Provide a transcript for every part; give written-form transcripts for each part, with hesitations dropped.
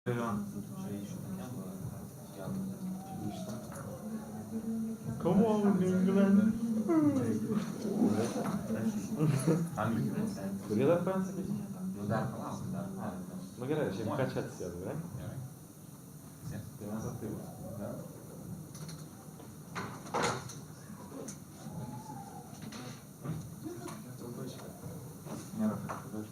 Come on, England. Kurie dar pasakysi? Dar palaukim, dar. Nu gerai, šiaip ką čia atsėdu, ne? Gerai. Tai mes aktyvus. Ne? Nėra kažkada.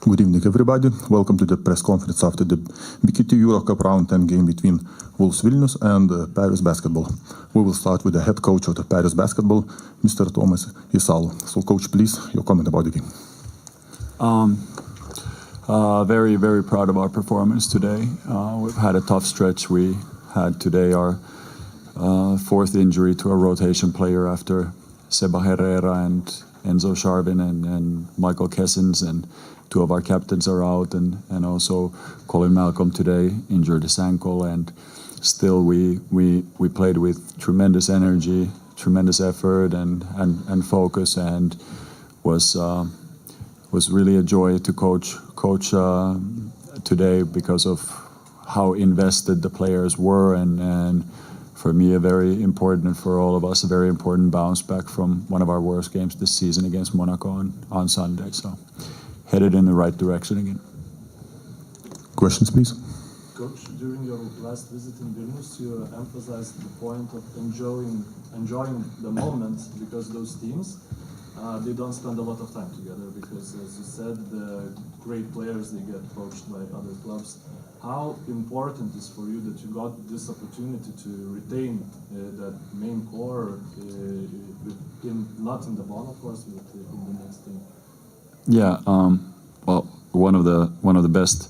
Good evening, everybody. Welcome to the press conference after the BKT Eurocup round 10 game between Wolves Vilnius and Paris Basketball. We will start with the head coach of the Paris Basketball, Mr. Tomas Isalo. So, coach, please, your comment about the game. Very, very proud of our performance today. We've had a tough stretch. We had today our fourth injury to a rotation player after Seba Herrera and Enzo Sharvin and Michael Kessens, and two of our captains are out, and also Colin Malcolm today injured his ankle, and still we played with tremendous energy, tremendous effort and focus, and was really a joy to coach today because of how invested the players were, and for me a very important, for all of us, a very important bounce back from one of our worst games this season against Monaco on Sunday. So headed in the right direction again. Questions, please. Coach, during your last visit in Vilnius, you emphasized the point of enjoying the moment, because those teams, they don't spend a lot of time together, because, as you said, the great players, they get poached by other clubs. How important is for you that you got this opportunity to retain that main core, not in the ball, of course, but in the next team? Yeah, well, one of the best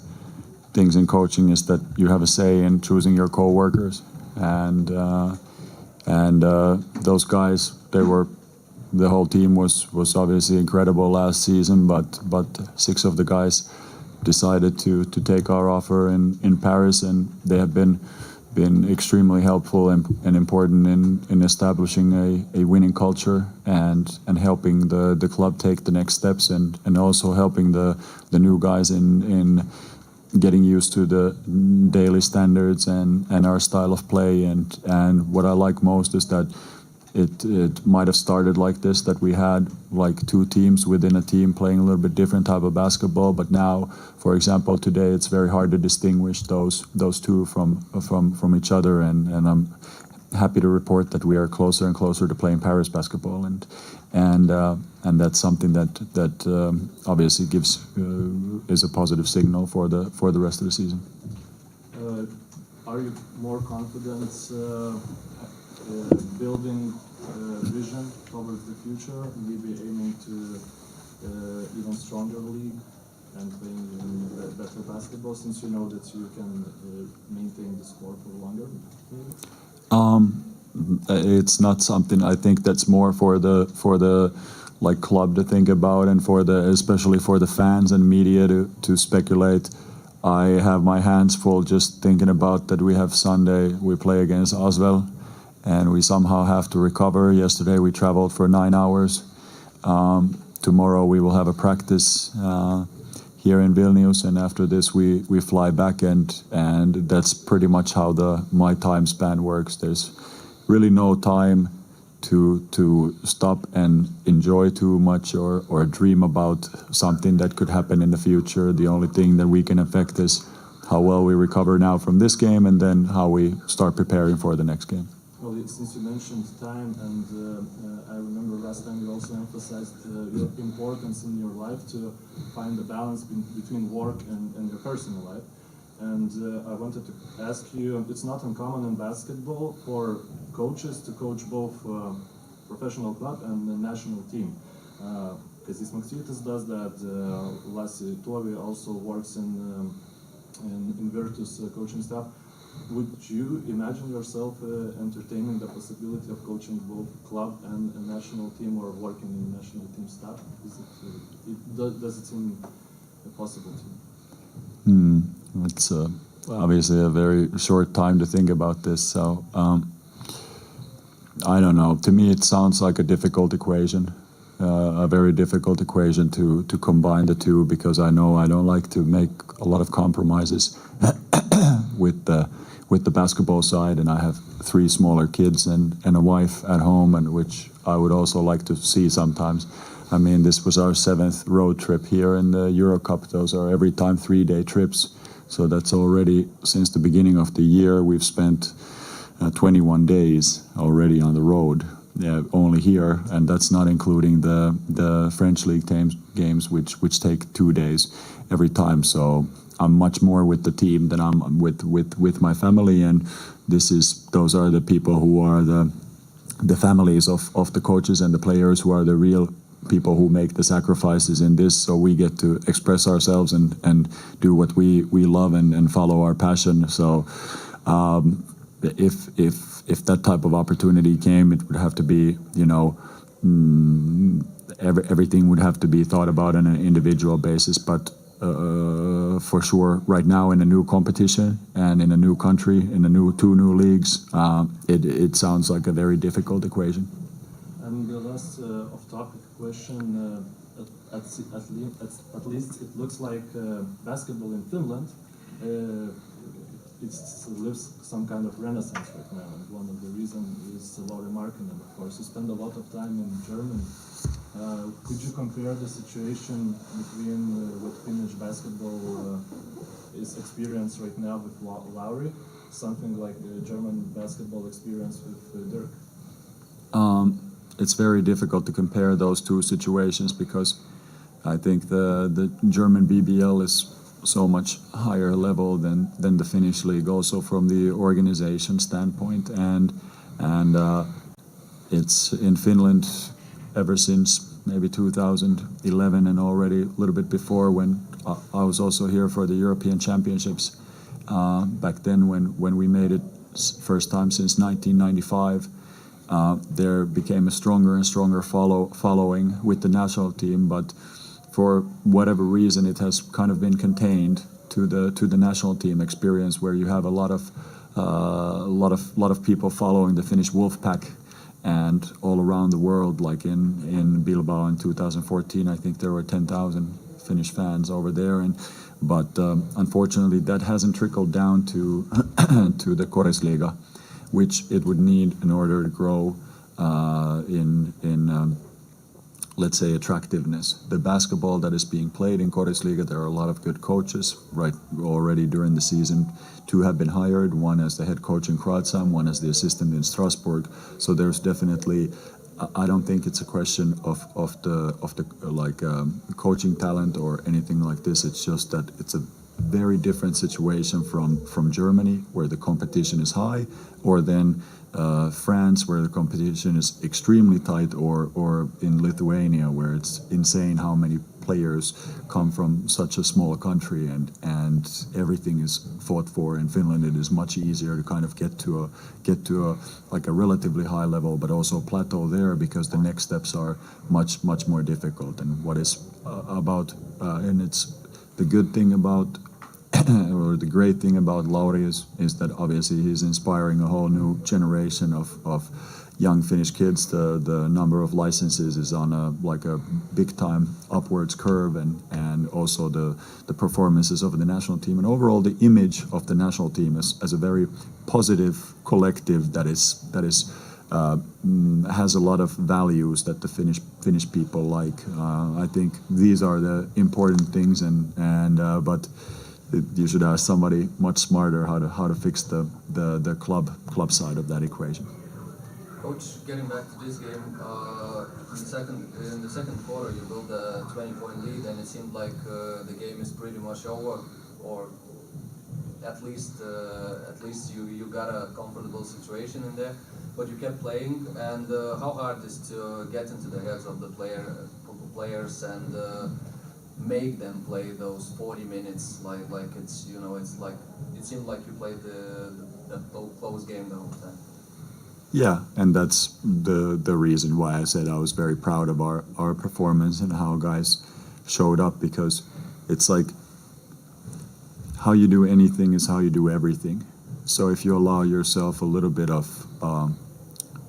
things in coaching is that you have a say in choosing your co-workers, and those guys, the whole team was obviously incredible last season, but 6 of the guys decided to take our offer in Paris, and they have been extremely helpful and important in establishing a winning culture and helping the club take the next steps, and also helping the new guys in getting used to the daily standards and our style of play, and what I like most is that it might have started like this, that we had like 2 teams within a team playing a little bit different type of basketball, but now, for example, today it's very hard to distinguish those 2 from each other, and I'm happy to report that we are closer and closer to playing Paris basketball, and that's something that obviously is a positive signal for the rest of the season. Are you more confident building vision towards the future, maybe aiming to even stronger league and playing even better basketball, since you know that you can maintain the score for longer? It's not something, I think that's more for the like club to think about, and especially for the fans and media to speculate. I have my hands full just thinking about that we have Sunday, we play against Asvel, and we somehow have to recover. Yesterday we traveled for 9 hours. Tomorrow we will have a practice here in Vilnius, and after this we fly back, and that's pretty much how my time span works. There's really no time to stop and enjoy too much or dream about something that could happen in the future. The only thing that we can affect is how well we recover now from this game and then how we start preparing for the next game. Well, since you mentioned time, and I remember last time you also emphasized your importance in your life to find the balance between work and your personal life. And I wanted to ask you, it's not uncommon in basketball for coaches to coach both professional club and the national team. Kazis Maksvytis does that, Lassi Tovi also works in Virtus coaching staff. Would you imagine yourself entertaining the possibility of coaching both club and a national team, or working in national team staff? Does it seem possible to you? It's obviously a very short time to think about this, so I don't know. To me, it sounds like a difficult equation, a very difficult equation to combine the two, because I know I don't like to make a lot of compromises with the basketball side, and I have 3 smaller kids and a wife at home, and which I would also like to see sometimes. I mean, this was our 7th road trip here in the Eurocup. Those are every time 3-day trips. So that's already, since the beginning of the year, we've spent 21 days already on the road, only here, and that's not including the French league games, which take 2 days every time. So I'm much more with the team than I'm with my family, and those are the people who are the families of the coaches and the players who are the real people who make the sacrifices in this, so we get to express ourselves and do what we love and follow our passion. So if that type of opportunity came, it would have to be, everything would have to be thought about on an individual basis, but for sure right now in a new competition and in a new country, in two new leagues, it sounds like a very difficult equation. And the last off-topic question, at least it looks like basketball in Finland it lives some kind of renaissance right now, and one of the reasons is Lauri Markkanen, of course. You spend a lot of time in Germany. Could you compare the situation between what Finnish basketball is experienced right now with Lauri, something like the German basketball experience with Dirk? It's very difficult to compare those two situations, because I think the German BBL is so much higher level than the Finnish league, also from the organization standpoint, and it's in Finland ever since maybe 2011, and already a little bit before, when I was also here for the European Championships back then, when we made it first time since 1995. There became a stronger and stronger following with the national team, but for whatever reason, it has kind of been contained to the national team experience, where you have a lot of people following the Finnish Wolfpack, and all around the world, like in Bilbao in 2014, I think there were 10,000 Finnish fans over there, but unfortunately that hasn't trickled down to to the Korisliiga, which it would need in order to grow in let's say, attractiveness. The basketball that is being played in Korisliiga, there are a lot of good coaches right already during the season. 2 have been hired, one as the head coach in Kratzam, one as the assistant in Strasbourg. So there's definitely, I don't think it's a question of the coaching talent or anything like this. It's just that it's a very different situation from Germany, where the competition is high, or then France, where the competition is extremely tight, or in Lithuania, where it's insane how many players come from such a small country, and everything is fought for. In Finland, it is much easier to kind of get to a relatively high level, but also plateau there, because the next steps are much more difficult. And what is and it's the good thing about or the great thing about Lauri is that obviously he's inspiring a whole new generation of young Finnish kids. The number of licenses is on a big time upwards curve, and also the performances of the national team, and overall the image of the national team as a very positive collective that is has a lot of values that the Finnish people like. I think these are the important things, but you should ask somebody much smarter how to fix the club side of that equation. Coach, getting back to this game, in the second quarter you built a 20-point lead, and it seemed like the game is pretty much over, or at least you got a comfortable situation in there. But you kept playing, and how hard is to get into the heads of the players and make them play those 40 minutes like it's it's like it seemed like you played the close game the whole time. Yeah, and that's the reason why I said I was very proud of our performance and how guys showed up, because it's like how you do anything is how you do everything. So if you allow yourself a little bit of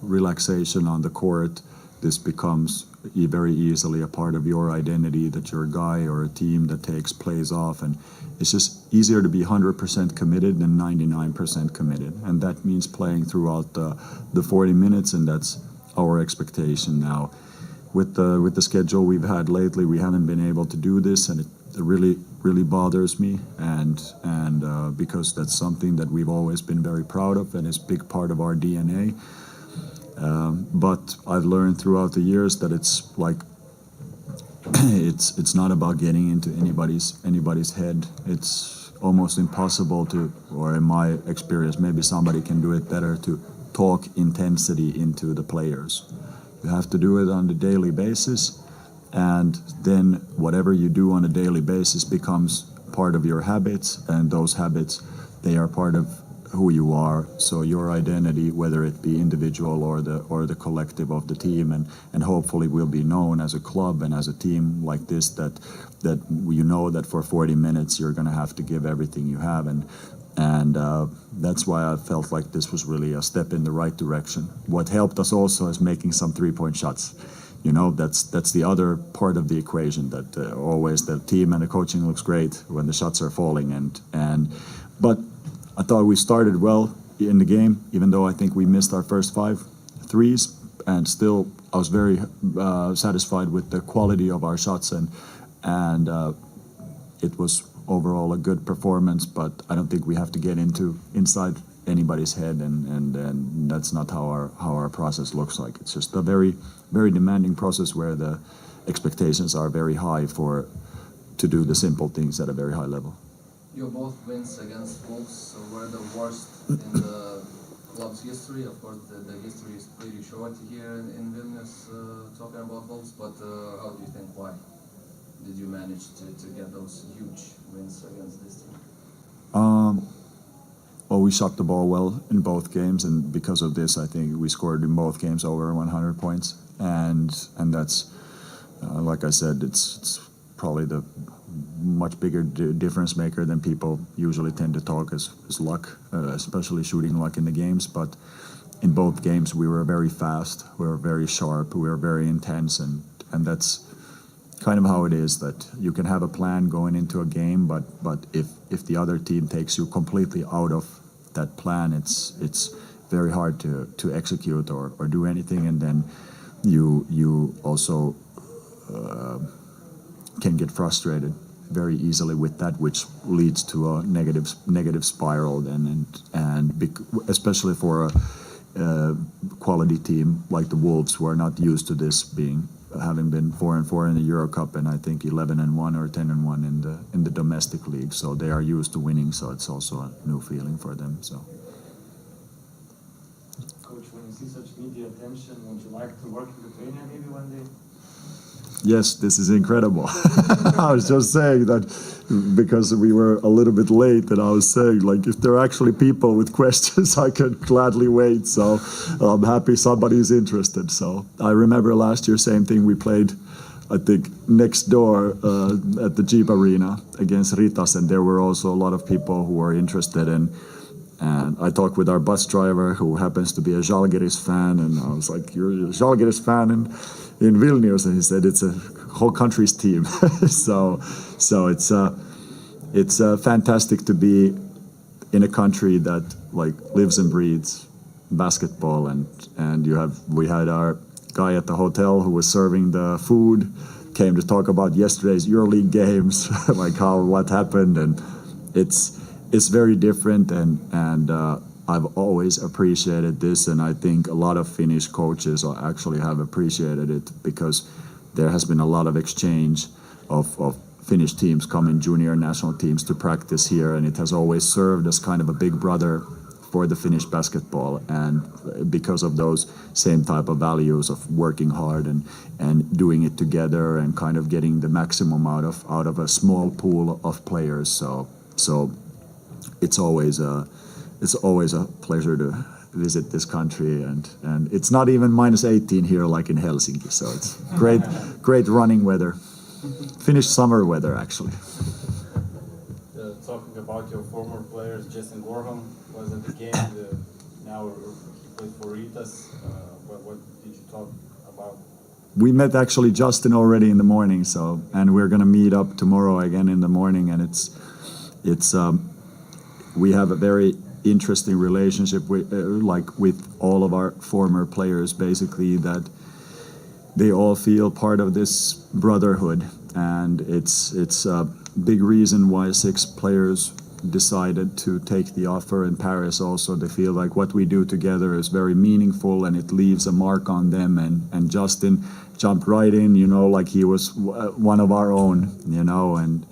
relaxation on the court, this becomes very easily a part of your identity, that you're a guy or a team that takes plays off, and it's just easier to be 100% committed than 99% committed, and that means playing throughout the 40 minutes, and that's our expectation now. With the schedule we've had lately, we haven't been able to do this, and it really bothers me, and because that's something that we've always been very proud of, and it's a big part of our DNA. But I've learned throughout the years that it's like it's not about getting into anybody's head. It's almost impossible to, or in my experience, maybe somebody can do it better, to talk intensity into the players. You have to do it on a daily basis, and then whatever you do on a daily basis becomes part of your habits, and those habits, they are part of who you are. So your identity, whether it be individual or the collective of the team, and hopefully will be known as a club and as a team like this, that you know that for 40 minutes you're going to have to give everything you have, and that's why I felt like this was really a step in the right direction. What helped us also is making some 3-point shots. You know, that's the other part of the equation, that always the team and the coaching looks great when the shots are falling, but I thought we started well in the game, even though I think we missed our first 5 threes, and still I was very satisfied with the quality of our shots, and it was overall a good performance. But I don't think we have to get inside anybody's head, and that's not how our process looks like. It's just a very, very demanding process where the expectations are very high to do the simple things at a very high level. Your both wins against Wolves were the worst in the club's history. Of course, the history is pretty short here in Vilnius, talking about Wolves, but how do you think, why did you manage to get those huge wins against this team? Well, we shot the ball well in both games, and because of this, I think we scored in both games over 100 points, and that's, like I said, it's probably the much bigger difference maker than people usually tend to talk as luck, especially shooting luck in the games. But in both games we were very fast, we were very sharp, we were very intense, and that's kind of how it is, that you can have a plan going into a game, but if the other team takes you completely out of that plan, it's very hard to execute or do anything, and then you also can get frustrated very easily with that, which leads to a negative spiral then, especially for a quality team like the Wolves, who are not used to this, having been 4-4 in the Eurocup, and I think 11-1 or 10-1 in the domestic league, so they are used to winning. So it's also a new feeling for them. So, Coach, when you see such media attention, would you like to work in Lithuania maybe one day? yes, this is incredible. I was just saying that because we were a little bit late, and I was saying, like, if there are actually people with questions, I can gladly wait. So I'm happy somebody's interested. So I remember last year, same thing. We played, I think, next door at the Jeep Arena against Ritas, and there were also a lot of people who were interested in. And I talked with our bus driver, who happens to be a Žalgiris fan, and I was like, "You're a Žalgiris fan in Vilnius?" And he said, "It's a whole country's team." so it's fantastic to be in a country that like lives and breathes basketball, and we had our guy at the hotel who was serving the food came to talk about yesterday's EuroLeague games, like what happened, and it's very different, and I've always appreciated this, and I think a lot of Finnish coaches actually have appreciated it because there has been a lot of exchange of Finnish teams coming, junior national teams, to practice here, and it has always served as kind of a big brother for the Finnish basketball, and because of those same type of values of working hard and doing it together and kind of getting the maximum out of a small pool of players. So it's always a pleasure to visit this country, and it's not even -18 here like in Helsinki, so it's great running weather. Finnish summer weather, actually. Talking about your former players, Jason Gorham was at the game. Now he played for Ritas. What did you talk about? We met actually Justin already in the morning, and we're gonna meet up tomorrow again in the morning, and we have a very interesting relationship with all of our former players, basically, that they all feel part of this brotherhood, and it's a big reason why 6 players decided to take the offer in Paris. Also, they feel like what we do together is very meaningful and it leaves a mark on them, and Justin jumped right in, like he was one of our own,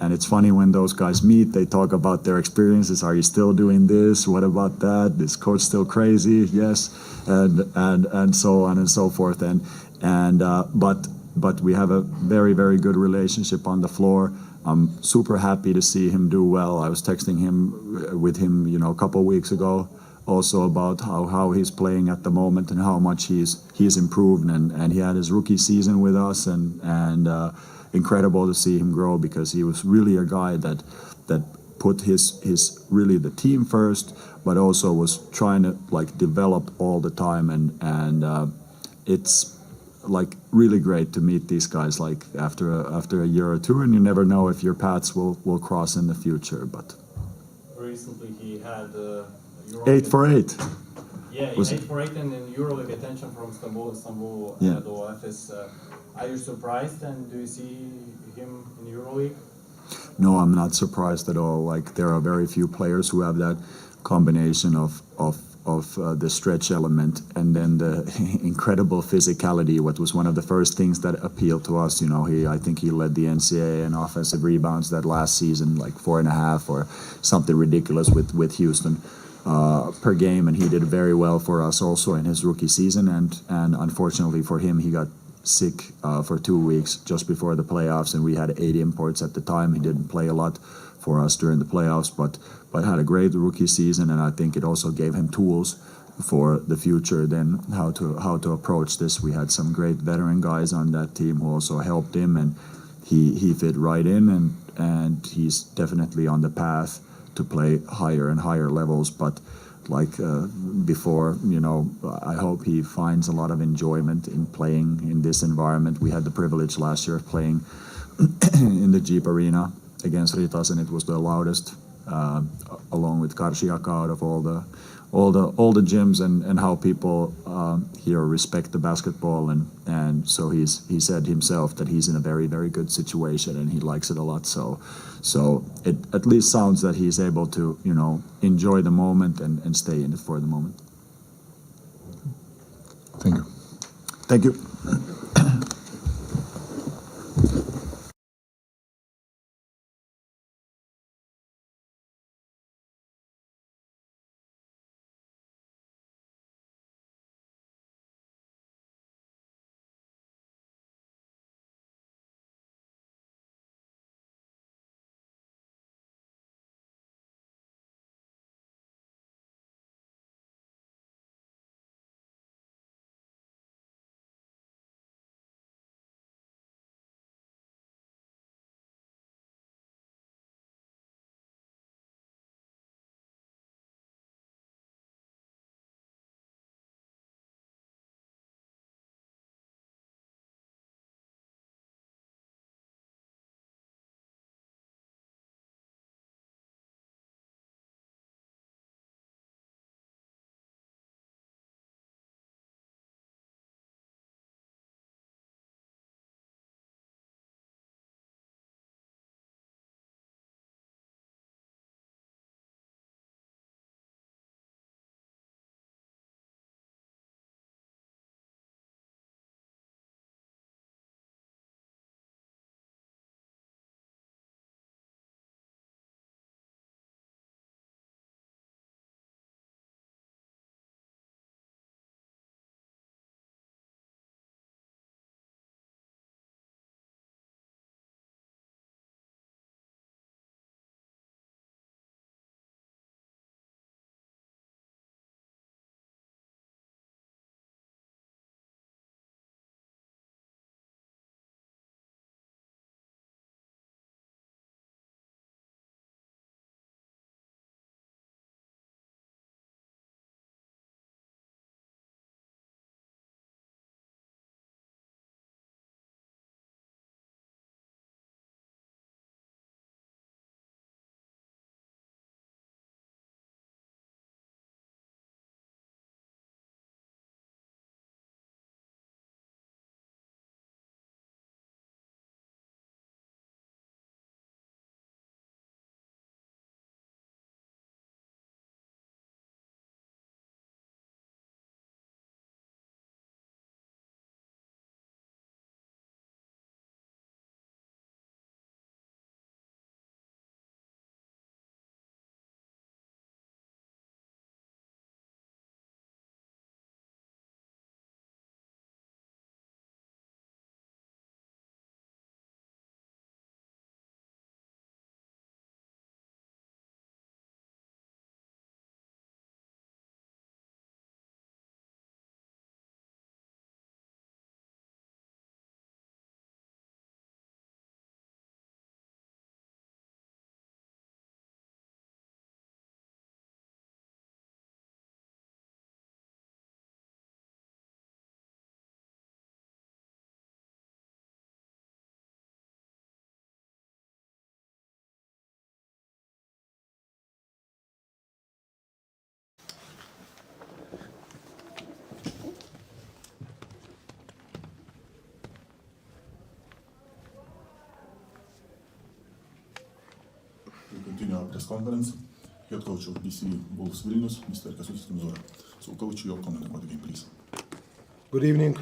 and it's funny when those guys meet, they talk about their experiences. Are you still doing this? What about that? Is coach still crazy? Yes, and so on and so forth, but we have a very, very good relationship on the floor. I'm super happy to see him do well. I was texting with him, a couple of weeks ago, also about how he's playing at the moment and how much he's improved, and he had his rookie season with us, and incredible to see him grow, because he was really a guy that put his really the team first, but also was trying to develop all the time, and it's really great to meet these guys after a year or two, and you never know if your paths will cross in the future. But Recently he had Euro 8 for 8. Yeah, Was 8 for 8 and in EuroLeague attention from Istanbul, Yeah. Anadolu Efes. Are you surprised, and do you see him in EuroLeague? No, I'm not surprised at all. There are very few players who have that combination of the stretch element and then the incredible physicality. What was one of the first things that appealed to us. I think he led the NCAA in offensive rebounds that last season, 4.5 or something ridiculous with Houston per game, and he did very well for us also in his rookie season. And unfortunately for him, he got sick for 2 weeks just before the playoffs, and we had 8 imports at the time. He didn't play a lot for us during the playoffs, but had a great rookie season, and I think it also gave him tools for the future, then how to approach this. We had some great veteran guys on that team who also helped him, and he fit right in, and he's definitely on the path to play higher and higher levels. But before, I hope he finds a lot of enjoyment in playing in this environment. We had the privilege last year of playing in the Jeep Arena against Ritas, and it was the loudest, along with Karšiaka, out of all the gyms, and how people here respect the basketball, and so he said himself that he's in a very, very good situation and he likes it a lot. So it at least sounds that he's able to enjoy the moment and stay in it for the moment. Thank you. We continue our press conference. Head coach of BC Wolves Vilnius, Mr. Kęstutis Rimzora. So, coach, your comment about the game, please. Good evening.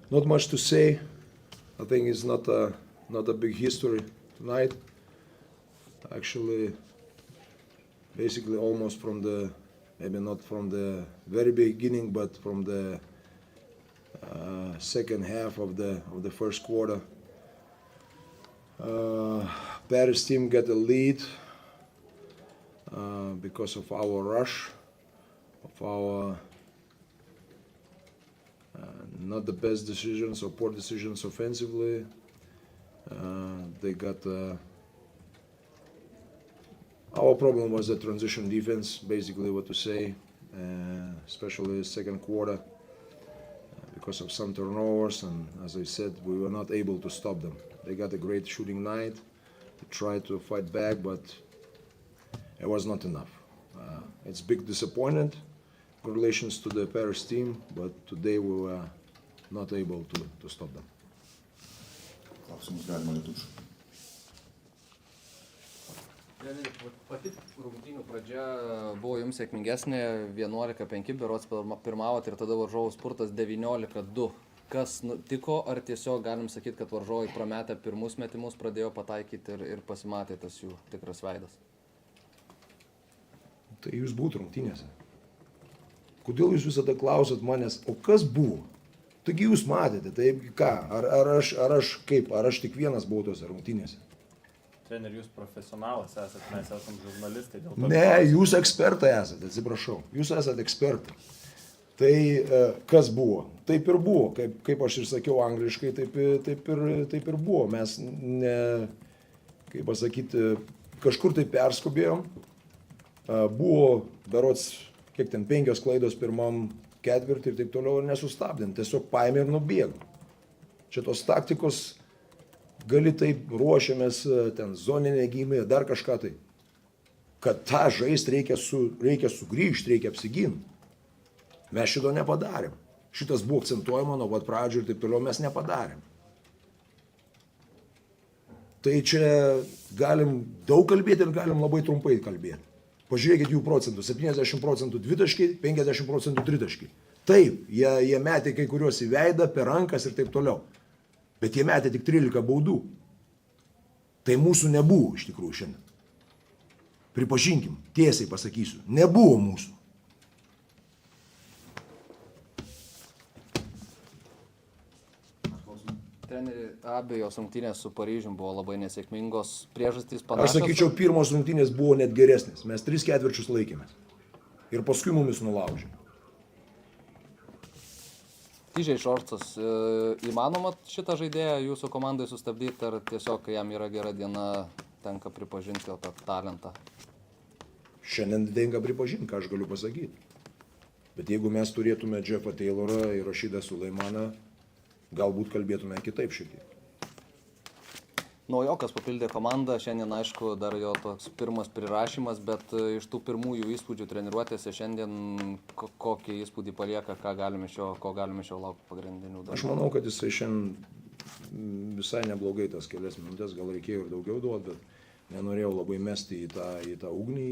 Not much to say. I think it's not a big history tonight. Actually, basically almost from the, maybe not from the very beginning, but from the second half of the first quarter. Paris team got a lead because of our rush, of our not the best decisions or poor decisions offensively. They got our problem was the transition defense, basically what to say, especially second quarter because of some turnovers, and as I said, we were not able to stop them. They got a great shooting night. They tried to fight back, but it was not enough. It's big disappointment. Congratulations to the Paris team, but today we were not able to stop them. Klausimus galima lietuviškai. Pati rungtynių pradžia buvo jums sėkmingesnė, 11-5 berods pirmavot ir tada varžovų spurtas 19-2. Kas nutiko, ar tiesiog galim sakyti, kad varžovai prametę pirmus metimus pradėjo pataikyti ir pasimatė tas jų tikras veidas? Tai jūs buvot rungtynėse. Kodėl jūs visada klausot manęs, o kas buvo? Taigi jūs matėte, tai ką, ar aš tik vienas buvau tose rungtynėse? Treneri, jūs profesionalas esate, mes esame žurnalistai. Dėl to Ne, jūs ekspertai esate, atsiprašau. Jūs esate ekspertai. Tai kas buvo? Taip ir buvo. Kaip aš ir sakiau angliškai, taip ir buvo. Mes, kaip pasakyti, kažkur tai perskubėjom. Buvo berods, kiek ten 5 klaidos pirmam ketvirtį ir taip toliau, ir nesustabdėm. Tiesiog paėmė ir nubėgo. Čia tos taktikos gali taip ruošiamės, ten zoninė gynybė, dar kažką tai. Kad tą žaist reikia sugrįžti, reikia apsiginti. Mes šito nepadarėm. Šitas buvo akcentuojama nuo pat pradžių ir taip toliau, mes nepadarėm. Tai čia galim daug kalbėti ir galim labai trumpai kalbėti. Pažiūrėkit jų procentų. 70% dvitaškiai, 50% tritaškiai. Taip, jie metė kai kuriuos į veidą, per rankas ir taip toliau. Bet jie metė tik 13 baudų. Tai mūsų nebuvo iš tikrųjų šiandien. Pripažinkim, tiesiai pasakysiu, nebuvo mūsų. Treneri, abejos rungtynės su Paryžium buvo labai nesėkmingos, priežastys panašios. Aš sakyčiau, pirmos rungtynės buvo net geresnės. Mes 3 ketvirčius laikėmės. Ir paskui mumis nulaužė. Tyžiai Šorcas, įmanoma šitą žaidėją jūsų komandai sustabdyti, ar tiesiog, kai jam yra gera diena, tenka pripažinti jo tą talentą? Šiandien tenka pripažinti, ką aš galiu pasakyti. Bet jeigu mes turėtume Jeffą Taylorą ir Rašidą Sulaimaną, galbūt kalbėtume kitaip šiek tiek. Naujokas papildė komandą, šiandien aišku dar jo toks pirmas prirašymas, bet iš tų pirmųjų įspūdžių treniruotėse šiandien kokį įspūdį palieka, ko galime iš jo laukti pagrindinių dalykų? Aš manau, kad jisai šiandien visai neblogai tas kelias minutės, gal reikėjo ir daugiau duoti, bet nenorėjau labai mesti į tą ugnį,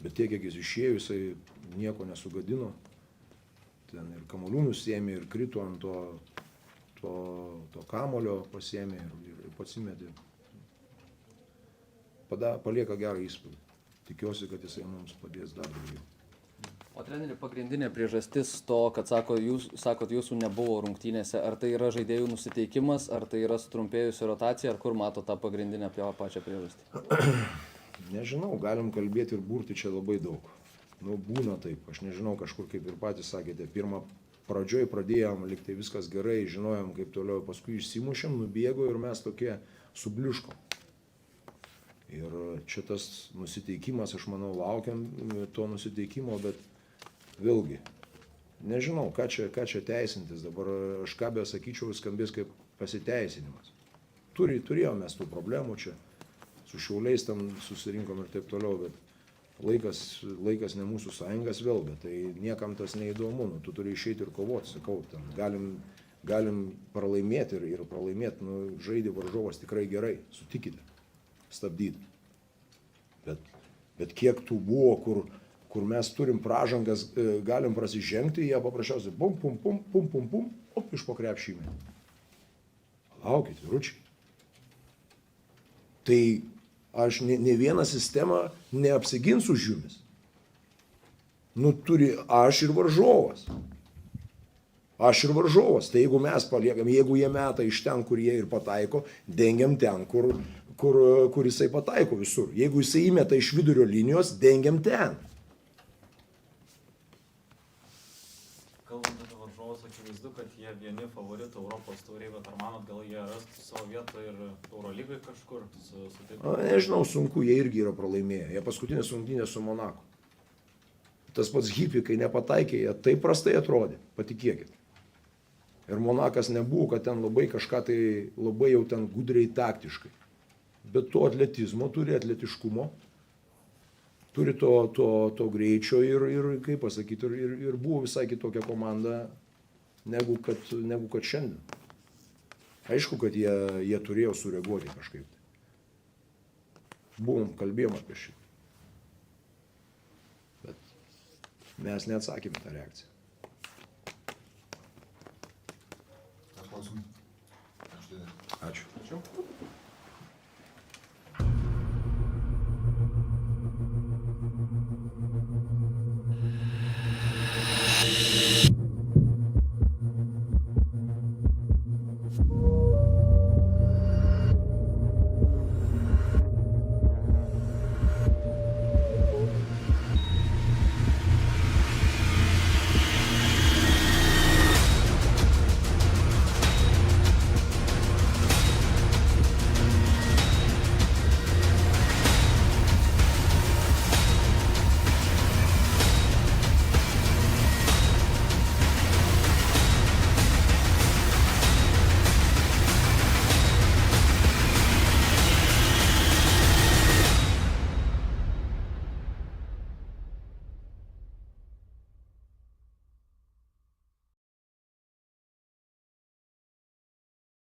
bet tiek, kiek jis išėjo, jisai nieko nesugadino. Ten ir kamuolių nusiėmė, ir krito ant to kamulio pasiėmė ir pats įmetė. Palieka gerą įspūdį. Tikiuosi, kad jisai mums padės dar daugiau. O treneri, pagrindinė priežastis to, kad sakot, jūsų nebuvo rungtynėse, ar tai yra žaidėjų nusiteikimas, ar tai yra sutrumpėjusi rotacija, ar kur mato tą pagrindinę pačią priežastį? Nežinau, galim kalbėti ir burti čia labai daug. Būna taip, aš nežinau, kažkur kaip ir patys sakėte, pradžioj pradėjom, lyg tai viskas gerai, žinojom kaip toliau, paskui išsimušėm, nubėgo ir mes tokie subliuškom. Ir čia tas nusiteikimas, aš manau, laukiam to nusiteikimo, bet vėlgi, nežinau, ką čia teisintis, dabar aš ką besakyčiau, skambės kaip pasiteisinimas. Turėjom mes tų problemų čia, su Šiauliais tam susirinkom ir taip toliau, bet laikas ne mūsų sąjungas vėl, bet tai niekam tas neįdomu, tu turi išeiti ir kovoti, sakau, ten galim pralaimėti ir pralaimėti, žaidė varžovas tikrai gerai, sutikite, stabdyti. Bet kiek tų buvo, kur mes turim pražangas, galim prasižengti, jie paprasčiausiai pum, pum, pum, pum, pum, pum, op, iš po krepšį įmė. Palaukit, vyručiai. Tai aš ne vieną sistemą neapsigins už jumis. Nu, turi aš ir varžovas. Aš ir varžovas. Tai jeigu mes paliekam, jeigu jie meta iš ten, kur jie ir pataiko, dengiam ten, kur jisai pataiko visur. Jeigu jisai įmeta iš vidurio linijos, dengiam ten. Kalbant apie varžovus, akivaizdu, kad jie vieni favoritų Europos taurėje, bet ar manot, gal jie rastų savo vietą ir Eurolygai kažkur? Nežinau, sunku, jie irgi yra pralaimėję. Jie paskutinės rungtynės su Monaku. Tas pats Hipi, kai nepataikė, jie taip prastai atrodė, patikėkit. Ir Monakas nebuvo, kad ten labai kažką tai labai jau ten gudriai taktiškai. Bet to atletizmo turi, atletiškumo, turi to greičio ir kaip pasakyti, ir buvo visai kitokia komanda negu kad šiandien. Aišku, kad jie turėjo sureaguoti kažkaip. Kalbėjom apie šitą. Bet mes neatsakėme tą reakciją. Klausimai? Ačiū.